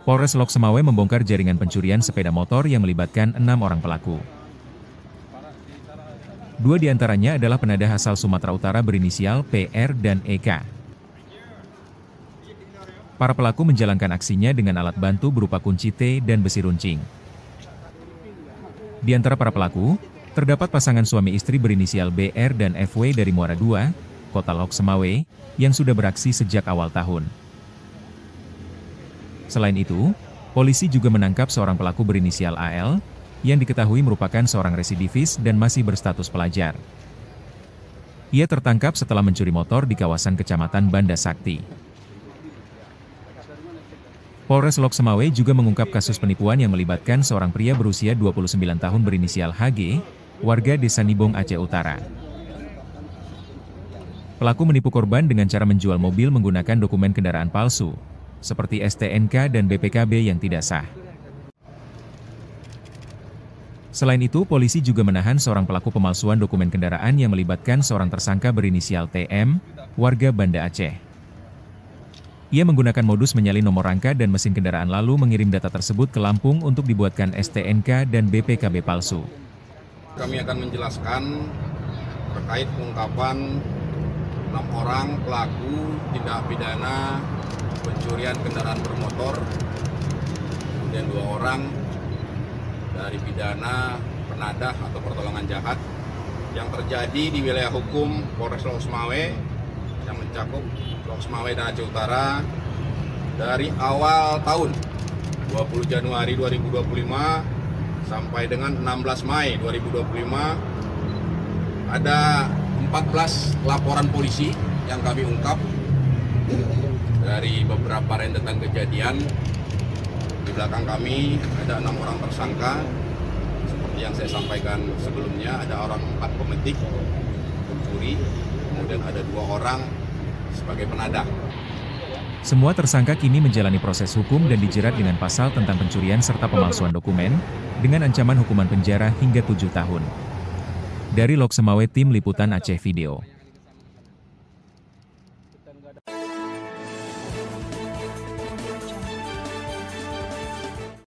Polres Lok Semawe membongkar jaringan pencurian sepeda motor yang melibatkan 6 orang pelaku. 2 diantaranya adalah penadah asal Sumatera Utara berinisial PR dan EK. Para pelaku menjalankan aksinya dengan alat bantu berupa kunci T dan besi runcing. Di antara para pelaku, terdapat pasangan suami istri berinisial BR dan FW dari Muara II, Kota Lok Semawe, yang sudah beraksi sejak awal tahun. Selain itu, polisi juga menangkap seorang pelaku berinisial AL, yang diketahui merupakan seorang residivis dan masih berstatus pelajar. Ia tertangkap setelah mencuri motor di kawasan Kecamatan Banda Sakti. Polres Lok Semawe juga mengungkap kasus penipuan yang melibatkan seorang pria berusia 29 tahun berinisial HG, warga Desa Nibong, Aceh Utara. Pelaku menipu korban dengan cara menjual mobil menggunakan dokumen kendaraan palsu, seperti STNK dan BPKB yang tidak sah. Selain itu, polisi juga menahan seorang pelaku pemalsuan dokumen kendaraan yang melibatkan seorang tersangka berinisial TM, warga Banda Aceh. Ia menggunakan modus menyalin nomor rangka dan mesin kendaraan lalu mengirim data tersebut ke Lampung untuk dibuatkan STNK dan BPKB palsu. Kami akan menjelaskan terkait pengungkapan 6 orang pelaku tindak pidana pencurian kendaraan bermotor, kemudian 2 orang dari pidana penadah atau pertolongan jahat yang terjadi di wilayah hukum Polres Lok Semawe yang mencakup Lok Semawe dan Aceh Utara dari awal tahun 20 Januari 2025 sampai dengan 16 Mei 2025 ada 14 laporan polisi yang kami ungkap dari beberapa rentetan kejadian. Di belakang kami ada 6 orang tersangka. Seperti yang saya sampaikan sebelumnya, ada orang 4 pemetik, pencuri, kemudian ada 2 orang sebagai penadah. Semua tersangka kini menjalani proses hukum dan dijerat dengan pasal tentang pencurian serta pemalsuan dokumen, dengan ancaman hukuman penjara hingga 7 tahun. Dari Lok Semawe, Tim Liputan Aceh Video.